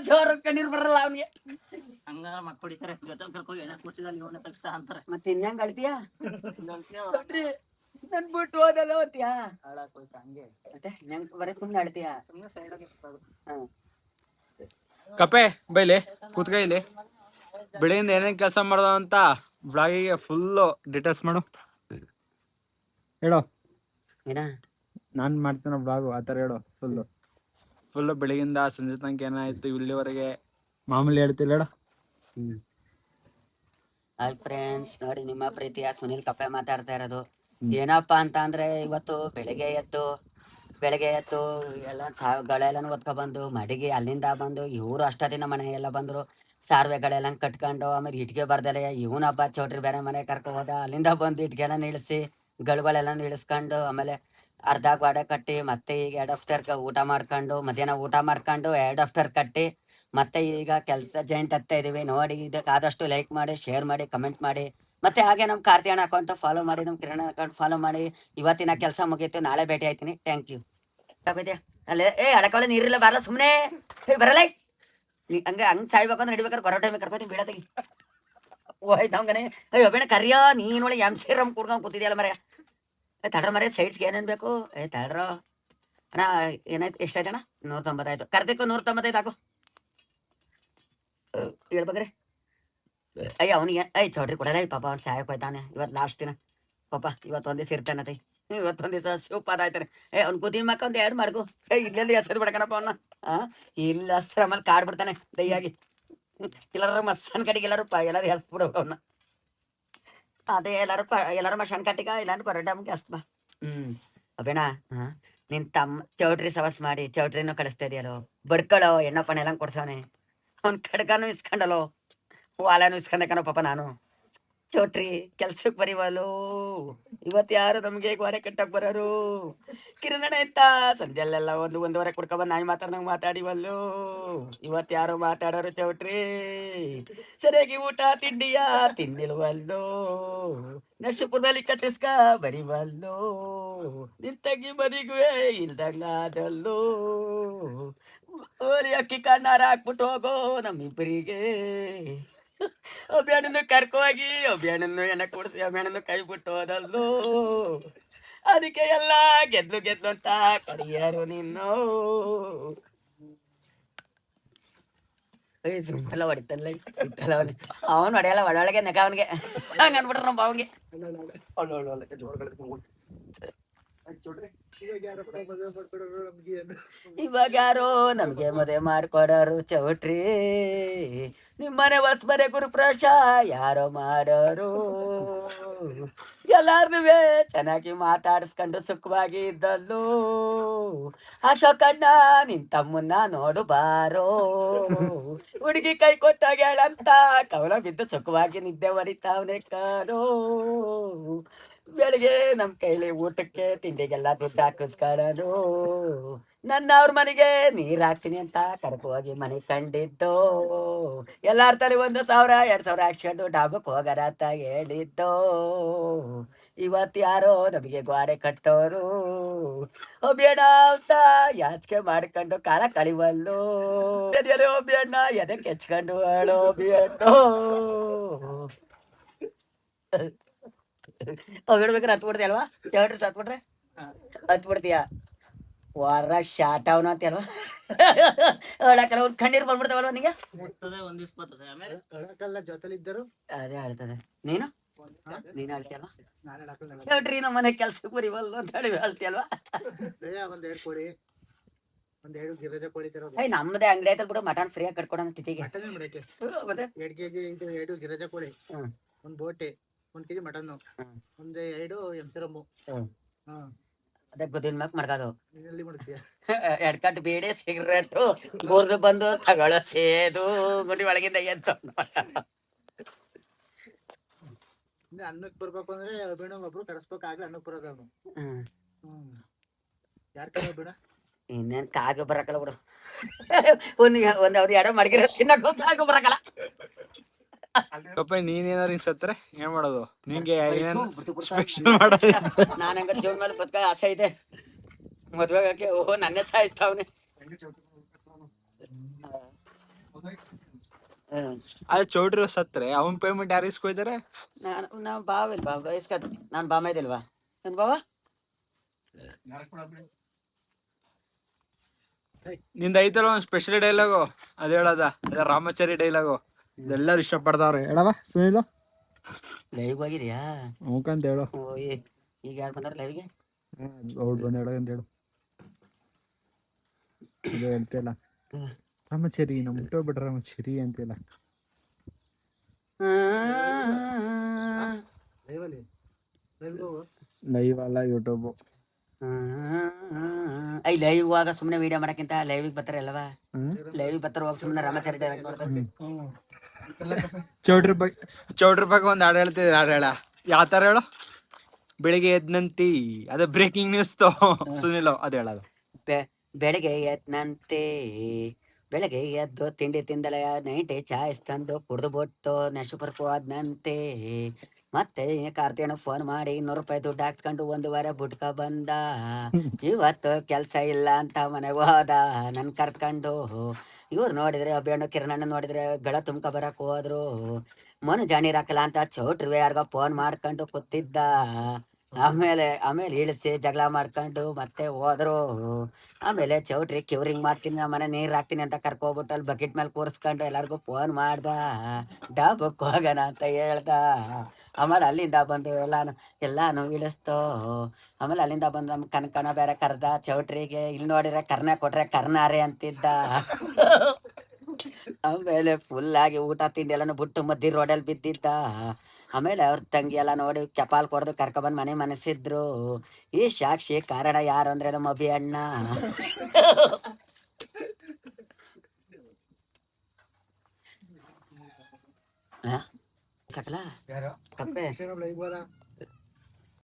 ಜೋರ ಕಣ್ಣೀರ್ ಬರಲ್ಲ ಅವನಿಗೆ. ಹಂಗ ಮಕ್ಕಳು ಹೊಡಿತಾರೆ ಕರ್ಕೊಂಡು ಎಣ್ಣೆ ಕೂರ್ಸಿದಲ್ಲಿ ಇವನ್ನ ತಗ್ಸ್ತಾ ಅಂತಾರೆ. ಮತ್ತೆ ಇನ್ಯಂಗ್ ಅಳ್ತೀಯ ನನ್ ಬಿಟ್ಟು ಹೋದಲ್ಲ ಓದ್ತೀಯಾ ಹಾಳಾಕ್ ಹೋಯ್ತು ಹಂಗೆ. ಮತ್ತೆ ನೆನ್ಪು ಬರೀ ಸುಮ್ನೆ ಅಳ್ತೀಯ. ಸುಮ್ಮನೆ ಸೈಡ್ ಆಗಿ ಕಪೆ ಬೈಲಿ ಕೂತ್ಕ ಇಲ್ಲಿ. ಬೆಳಿಗ್ಗೆ ಏನೇನ್ ಕೆಲಸ ಮಾಡ್ದ ಅಂತ ಬ್ಲಾಗಿಗೆ ಫುಲ್ಲು ಡೀಟೇಲ್ಸ್ ಮಾಡು ಹೇಳೋ. ಏನ ನಾನ್ ಮಾಡ್ತೇನೆ ಬ್ಲಾಗು ಆ ಥರ ಹೇಳು. ಫುಲ್ಲು ಬೆಳಗಿಂದ ಸಂಜೆ ತನಕ ಏನಾಯ್ತು ಇಲ್ಲಿವರೆಗೆ ಮಾಮೂಲಿ ಹೇಳ್ತಿಲ್ಲ ಹೇಳು. ಹಾಯ್ ಫ್ರೆಂಡ್ಸ್, ನೋಡಿ ನಿಮ್ಮ ಪ್ರೀತಿಯ ಸುನಿಲ್ ಕಪ್ಪೆ ಮಾತಾಡ್ತಾ ಇರೋದು. ಏನಪ್ಪಾ ಅಂತ ಅಂದ್ರೆ ಇವತ್ತು ಬೆಳಗ್ಗೆ ಎದ್ದು ಎಲ್ಲ ಗಳೆಲ್ಲ ಒತ್ಕೊ ಬಂದು ಮಡಿಗೆ ಅಲ್ಲಿಂದ ಬಂದು ಇವರು ಅಷ್ಟದಿನ ಮನೆ ಎಲ್ಲ ಬಂದ್ರು. ಸಾರ್ವೆಗಳೆಲ್ಲ ಕಟ್ಕೊಂಡು ಆಮೇಲೆ ಇಟ್ಗೆ ಬರ್ದಲೆ ಇವನ ಹಬ್ಬ ಚೌಟ್ರಿ ಬೇರೆ ಮನೆ ಕರ್ಕೊ ಹೋದ. ಅಲ್ಲಿಂದ ಬಂದು ಇಟ್ಗೆಲ್ಲ ನಿಲ್ಲಿಸಿ ಗಳುಗಳೆಲ್ಲ ನಿಲ್ಲಿಸ್ಕೊಂಡು ಆಮೇಲೆ ಅರ್ಧ ಗೋಡೆ ಕಟ್ಟಿ ಮತ್ತೆ ಈಗ 2 ಆಫ್ಟರ್ ಊಟ ಮಾಡ್ಕೊಂಡು ಮಧ್ಯಾಹ್ನ ಊಟ ಮಾಡ್ಕೊಂಡು 2 ಆಫ್ಟರ್ ಕಟ್ಟಿ ಮತ್ತೆ ಈಗ ಕೆಲಸ ಜಾಯಿಂಟ್ ಆಗ್ತಾ ಇದೀವಿ. ನೋಡಿ ಇದಕ್ಕೆ ಆದಷ್ಟು ಲೈಕ್ ಮಾಡಿ, ಶೇರ್ ಮಾಡಿ, ಕಮೆಂಟ್ ಮಾಡಿ. ಮತ್ತೆ ಹಾಗೆ ನಮ್ಮ ಕಾರ್ತಿ ಅಣ್ಣ ಅಕೌಂಟ್ ಫಾಲೋ ಮಾಡಿ, ನಮ್ಮ ಕಿರಣ್ ಅಕೌಂಟ್ ಫಾಲೋ ಮಾಡಿ. ಇವತ್ತಿನ ಕೆಲಸ ಮುಗೀತು, ನಾಳೆ ಭೇಟಿ ಆಯ್ತೀನಿ. Thank you. ಅಲ್ಲೇ ಅಳಕೊಳ್ಳೆ ನೀರಿಲ್ಲ ಬರಲ್ಲ ಸುಮ್ಮನೆ ಬರಲ್ಲ. ನೀ ಹಂಗ ಸಾಯ್ಬೇಕು ಅಂದ್ರೆ ನಡಿಬೇಕಾರೆ ಕೊರೋ ಟೈಮಿಗೆ ಕರ್ಕೋತೀನಿ ಬೀಳತೆಗಿ ಹೋಯ್ತು ಹಂಗನೆ. ಅಯ್ಯೋ ಬೇಡ ಕರಿಯೋ ನೀನೊಳಗೆ M.C. ಕುಡ್ಕೊಂಡು ಕೂತಿದ್ಯಲ್ಲ ಮರ. ತಡ್ರ ಮರ ಸೈಡ್ಸ್ಗೆ ಏನೇನು ಬೇಕು? ತಡ್ರೋ ಅಣ್ಣ. ಏನಾಯ್ತು? ಎಷ್ಟಾಯ್ತು ಅಣ್ಣ? 190 ಆಯ್ತು. ಕರ್ದಿಕ್ಕು 195 ಹಾಕು. ಹೇಳ್ಬೇಕ್ರೆ ಅಯ್ಯ ಅವನಿಗೆ ಚೌಟ್ರಿ ಕೊಡಲ್ಲ ಪಾಪ. ಅವ್ನು ಸಾಯಕ್ಕೆ ಹೋಯ್ತಾನೆ ಇವತ್ತು ಲಾಸ್ಟ್ ದಿನ ಪಾಪ. ಇವತ್ತೊಂದ್ ದಿವಸ ಇರ್ತಾನತಿ, ಇವತ್ತೊಂದ್ ದಿವಸ ಶಿವಪಾದ ಆಯ್ತಾನೆ. ಅವ್ನು ಕೂತಿನ ಮಕ್ಕ ಒಂದು 2 ಮಾಡ್ಕೊ. ಇಲ್ಲೆಲ್ಲಿ ಹೆಸರು ಬಿಡಕನಪ್ಪ ಅವನ್ನ. ಇಲ್ಲ ಹಸ್ತ್ರ ಆಮೇಲೆ ಕಾಡ್ ಬಿಡ್ತಾನೆ ದಯ್ಯಾಗಿ. ಎಲ್ಲಾರು ಮಸ್ಸನ್ ಕಡೆಗೆ ಎಲ್ಲರೂ ಹೆಸ್ಬಿಡು ಅವನ್ನ. ಅದೇ ಎಲ್ಲಾರು ಮಶಾನ್ ಕಟ್ಟಿಗ ಇಲ್ಲಾಂದ್ರೆ ಪರೋಟಮ್ಗೆ ಹಸ್ತ. ಅಬೇಣ ನಿನ್ ತಮ್ಮ ಚೌಟ್ರಿ ಸವಸ್ ಮಾಡಿ ಚೌಟ್ರಿನೂ ಕಳಿಸ್ತಾ ಇದೆಯಲ್ಲೋ. ಬಡ್ಕೊಳ್ಳೋ ಎಣ್ಣೆ ಪಣ್ಣ ಎಲ್ಲ ಕೊಡ್ಸವನೆ. ಅವ್ನ್ ಕಡ್ಗಾನು ಇಸ್ಕೊಂಡಲ್ಲೋ, ವಾಲನು ಇಸ್ಕೊಂಡಕನೋ ಪಾಪ. ನಾನು ಚೌಟ್ರಿ ಕೆಲ್ಸಕ್ಕೆ ಬರೀವಲ್ಲೋ. ಇವತ್ತು ಯಾರು ನಮ್ಗೆ ಗೋಡೆ ಕಟ್ಟಕ್ ಬರೋರು? ಕಿರಣ್ ಅಂತ ಸಂಜೆಲ್ಲೆಲ್ಲ 1-1:30 ಕುಡ್ಕೊಬಂದು ನಾಯಿ ಮಾತಾಡ್ದಂಗ್ ಮಾತಾಡಿವಲ್ಲೋ. ಇವತ್ತು ಯಾರು ಮಾತಾಡೋರು ಚೌಟ್ರಿ? ಸರಿಯಾಗಿ ಊಟ ತಿಂಡಿಯ ತಿಂದಿಲ್ವಲ್ಲೋ. ನರ್ಸಿಪುರದಲ್ಲಿ ಕಟ್ಟಿಸ್ಕ ಬರಿವಲ್ಲೋ. ನಿಂತಗಿ ಬರಿಗುವೆ ಇಲ್ದಂಗಾದಲ್ಲೋ. ಓಲಿ ಅಕ್ಕಿ ಕಣ್ಣಾರ ಹಾಕ್ಬಿಟ್ಟು ಹೋಗೋ ನಮ್ಮಿಬ್ಬರಿಗೆ. ಒಬ್ಯಾಣನ್ನು ಕರ್ಕೋಗಿ ಒಬ್ಯಾಣನ್ನು ಎಣ್ಣೆ ಕೂಡಿಸಿ ಒಬ್ಯಾಣನ್ನು ಕೈ ಬಿಟ್ಟು ಹೋದಲ್ಲೋ. ಅದಕ್ಕೆ ಎಲ್ಲ ಗೆದ್ಲು ಅಂತ ಕಡಿಯಾರು ನಿನ್ನು. ಸುಮ್ಮಲ್ಲ ಹೊಡಿತಲ್ಲ ಸಿಟ್ಟಲ್ಲ ಅವನಿಗೆ. ಅವನು ಹೊಡೆಯಲ್ಲ, ಒಳಗೆ ನೆಗ ಅವನಿಗೆ. ಹಂಗ ಅನ್ಬಿಟ್ರ ನಮ್ಮ ಬಾವಂಗೆ. ಇವಾಗ ಯಾರೋ ನಮ್ಗೆ ಮದುವೆ ಮಾಡ್ಕೊಡೋರು ಚೌಟ್ರಿ? ನಿಮ್ಮನೆ ಹೊಸ್ಮನೆ ಗುರುಪ್ರವೇಶ ಯಾರೋ ಮಾಡೋರು? ಎಲ್ಲಾರ್ನು ಚೆನ್ನಾಗಿ ಮಾತಾಡಿಸ್ಕೊಂಡು ಸುಖವಾಗಿ ಇದ್ದಲ್ಲೂ. ಅಶೋಕಣ್ಣ ನಿನ್ ತಮ್ಮನ್ನ ನೋಡು ಬಾರೋ. ಹುಡುಗಿ ಕೈ ಕೊಟ್ಟಾಗ ಹೇಳಂತ ಕವಲ ಬಿದ್ದು ಸುಖವಾಗಿ ನಿದ್ದೆ ಹೊರಿತಾವನೆ ಕಾರೋ. ಬೆಳಿಗ್ಗೆ ನಮ್ ಕೈಲಿ ಊಟಕ್ಕೆ ತಿಂಡಿಗೆಲ್ಲ ದುಡ್ಡು ಹಾಕಿಸ್ಕೊಳ್ಳೋದು. ನನ್ನ ಅವ್ರ ಮನೆಗೆ ನೀರ್ ಹಾಕ್ತೀನಿ ಅಂತ ಕರ್ಕೋಗಿ ಮನೆ ಕಂಡಿದ್ದು. ಎಲ್ಲಾರ ತಲೆ 1,000-2,000 ಹಾಕ್ಸ್ಕೊಂಡು ಡಾಬಕ್ ಹೋಗಾರ ಅಂತ ಹೇಳಿದ್ದು. ಇವತ್ತು ಯಾರೋ ನಮಗೆ ಗೋಡೆ ಕಟ್ಟೋರು? ಬೇಡ ಅಂತ ಯಾಚಿಕೆ ಮಾಡ್ಕೊಂಡು ಕಾಲ ಕಳಿವಲ್ಲು. ಬೇಡ ಎದಕ್ಕೆ ಹೆಚ್ಕೊಂಡು ಹೇಳೋ ಬೇಡ. ಬಿಡ್ಬೇಕಾರೆ ಹತ್ಬಿಡ್ತೀಯ ಅಲ್ವಾ? ಚೌಟ್ರಿ ಹತ್ಬಿಟ್ರೆ ಹತ್ಬಿಡ್ತೀಯ. ವಾರ ಶಾಟ್ ಅವನ ಅಂತ ಅಲ್ವಾ? ಹೇಳಕ್ಕಲ್ಲ ಒಂದು ಕಣ್ಣೀರು ಬಂದ್ಬಿಡ್ತಾವಲ್ವ ನಿಂಗೆ? ಅದೇ ಹೇಳ್ತದೆ. ನೀನು ಹೇಳ್ತೀಯಲ್ವಾ? ಚೌಟ್ರಿ ನಮ್ಮ ಮನೆ ಕೆಲ್ಸಕ್ಕೆ ಬರೀವಲ್ಲ ಅಂತ ಹೇಳಿ ಹೇಳ್ತೀಯಲ್ವಾ? ನಮ್ಮದೇ ಅಂಗಡಿ ಐತಲ್ ಬಿಡು, ಮಟನ್ ಫ್ರೀ ಆಗಿ ಕಟ್ಕೊಡೋಣ ತಿಥಿಗೆ. 2 ಗಿರಜ ಕೋಳಿ, 1 ಬೋಟಿ, 1 kg ಮಟನ್, 2 ಎಮ್ಸಿರಮ್ಮು. ಅದೇ ಗುದ್ದಿನ ಮ್ಯಾಕ್ ಮಾಡ್ಕೋದು. 2 ಕಟ್ ಬೀಡಿ ಸಿಗರೇಟ್ ಗೋರ್ದು ಬಂದು ತಗೊಳ್ಳೋ ಸೇದು ಗುಡಿ ಒಳಗಿಂದ ಎದ್ದು ಅನ್ನಕ್ಕೆ ಬರ್ಬೇಕು ಅಂದ್ರೆ ಬೇಡ ಒಬ್ರು ಕರೆಸ್ಬೇಕಾಗ್ಲಿ ಅನ್ನಕ್ಕೆ ಬರೋದವನು. ಯಾರ್ ಕಡೆ ಬೇಡ ಇನ್ನೇನ್ ಕಾಗ ಬರಕಲ್ಲ ಬಿಡು. ಒಂದ್ ಅವ್ರು ಎಡ ಮಡಗಿರ ತಿನ್ನಕ್ ಕಾಗ ಬರಕಲ್ಲ. ನೀನೇನಾರು ಸತ್ರೆ ಏನ್ ಮಾಡೋದು? ನಿಂಗೆ ನಾನು ಹಂಗ ಜೀವನ ಮೇಲೆ ಬದುಕ ಆಸೆ ಇದೆ. ಮದ್ವೆಗೆ ನನ್ನೇ ಸಾಯಿಸ್ತಾವನೆ. ಅದೇ ಚೌಟ್ರಿ ಸತ್ರೆ ಅವನ್ ಪೇಮೆಂಟ್ ಯಾರು ಇಸ್ಕೊಯ್ತಾರೆ? ನಾವು ಬಾವಿಲ್ವಾ ಇಸ್ಕತ್ ನಾನು ಬಾಮ ಇದಿಲ್ವಾ ನನ್ ಬಾವ ನಿಂದ ಐತಲ್ಲ ಒಂದ್ ಸ್ಪೆಷಲ್ ಡೈಲಾಗು ಅದ್ ಹೇಳದ ಅದ ರಾಮಾಚಾರಿ ಡೈಲಾಗು ಎಲ್ಲರೂ ಇಷ್ಟಪಡ್ತಾವ್ರೆ ಹೇಳವ ಸುನಿಲು. ಲೈವ್ ಹೋಗಿದ್ಯಾ? ಮುಖಂತ ಹೇಳು. ಓ ಈಗ ಯಾರು ಬಂದಾರ ಲೈವ್ಗೆ? ಅವ್ರು ಬಂದು ಹೇಳೋ ಅಂತ ಹೇಳು. ಅದು ಹೇಳ್ತಿಲ್ಲ ರಾಮಚರಿ ನಮ್ಮ ಮುಟ್ಟೋಗ್ಬಿಟ್ರೆ ರಾಮಚರಿ ಅಂತಿಲ್ಲ. ಲೈವಲ್ಲಿ ಲೈವ್ ಅಲ್ಲ ಯೂಟ್ಯೂಬ್. ಐ ಲೈವ್ ಹೋಗ ಸುಮ್ನೆ ವಿಡಿಯೋ ಮಾಡಕ್ಕಿಂತ ಲೈವಿಗೆ ಬರ್ತಾರೆ ಅಲ್ವಾ? ಲೈವ್ ಬರ್ತಾರ ಹೋಗಿ ಸುಮ್ನೆ ರಾಮಾಚಾರಿ ಚೌಟ್ರಿ ಬಗ್ಗೆ ಒಂದ್ ಹಾಡು ಹೇಳ್ತಿದ್ದೆ. ಹಾಡು ಹೇಳ ಯಾವ ತರ ಹೇಳು? ಬೆಳಿಗ್ಗೆ ಎದ್ನಂತಿ ಅದೇ ಬ್ರೇಕಿಂಗ್ ನ್ಯೂಸ್ ಸುನಿಲ್ ಅದ್ ಹೇಳೋದು. ಬೆಳಗ್ಗೆ ಎದ್ನಂತೆ ಬೆಳಗ್ಗೆ ಎದ್ದು ತಿಂಡಿ ತಿಂದಲ ನೈಂಟಿ ಚಾಯ್ಸ್ ತಂದು ಕುಡ್ದು ಬಿಟ್ಟು ನೆಶಪುರಕ್ಕೂ ಹೋದ್ನಂತೆ. ಮತ್ತೆ ಕಾರ್ತಿಯನ ಫೋನ್ ಮಾಡಿ 200 ರೂಪಾಯಿ ದುಡ್ಡು ಹಾಕ್ಸ್ಕೊಂಡು 1 ವಾರ ಬುಟ್ಕ ಬಂದ. ಇವತ್ತು ಕೆಲ್ಸ ಇಲ್ಲ ಅಂತ ಮನೆಗೆ ಹೋದ ನನ್ ಕರ್ಕೊಂಡು. ಇವ್ರು ನೋಡಿದ್ರೆ ಅಭಿಯಣ್ಣ ಕಿರಣಣ್ಣ ನೋಡಿದ್ರೆ ಗಳ ತುಂಬ್ಕ ಬರಕ್ ಹೋದ್ರು. ಮನು ಜಾಣಿ ರಾಕಲ್ಲ ಅಂತ ಚೌಟ್ರಿ ಯಾರಿಗೋ ಫೋನ್ ಮಾಡ್ಕೊಂಡು ಕೂತಿದ್ದ. ಆಮೇಲೆ ಇಳಿಸಿ ಜಗಳ ಮಾಡ್ಕೊಂಡು ಮತ್ತೆ ಹೋದ್ರು. ಆಮೇಲೆ ಚೌಟ್ರಿ ಕ್ಯೂರಿಂಗ್ ಮಾಡ್ತೀನಿ ನಮ್ಮ ಮನೆ ನೀರ್ ಹಾಕ್ತೀನಿ ಅಂತ ಕರ್ಕೊಬಿಟ್ಟು ಅಲ್ಲಿ ಬಕೆಟ್ ಮೇಲೆ ಕೂರಿಸ್ಕೊಂಡು ಎಲ್ಲಾರ್ಗು ಫೋನ್ ಮಾಡ್ದ. ಡಾಬಕ್ ಹೋಗೋಣ ಅಂತ ಹೇಳ್ದ. ಆಮೇಲೆ ಅಲ್ಲಿಂದ ಬಂದು ಎಲ್ಲಾನು ಇಳಿಸ್ತು. ಆಮೇಲೆ ಅಲ್ಲಿಂದ ಬಂದು ನಮ್ ಕನಕನ ಬೇರೆ ಕರ್ದ ಚೌಟ್ರಿಗೆ. ಇಲ್ಲಿ ನೋಡಿದ್ರೆ ಕರ್ನ ಕೊಟ್ರೆ ಕರ್ನಾರೆ ಅಂತಿದ್ದ. ಆಮೇಲೆ ಫುಲ್ ಆಗಿ ಊಟ ತಿಂಡಿ ಎಲ್ಲಾನು ಬಿಟ್ಟು ಮದ್ದಿ ರೋಡಲ್ಲಿ ಬಿದ್ದಿದ್ದ. ಆಮೇಲೆ ಅವ್ರ ತಂಗಿ ಎಲ್ಲ ನೋಡಿ ಕೆಪಾಲ್ ಕೊಡ್ದು ಕರ್ಕೊಬಂದ್ ಮನೆ ಮನಸಿದ್ರು. ಈ ಸಾಕ್ಷಿ ಕಾರಣ ಯಾರು ಅಂದ್ರೆ ನಮ್ಮ ಅಭಿ ಅಣ್ಣ. ಸಕಲ ಕಪ್ಪೆ ಲೈವ್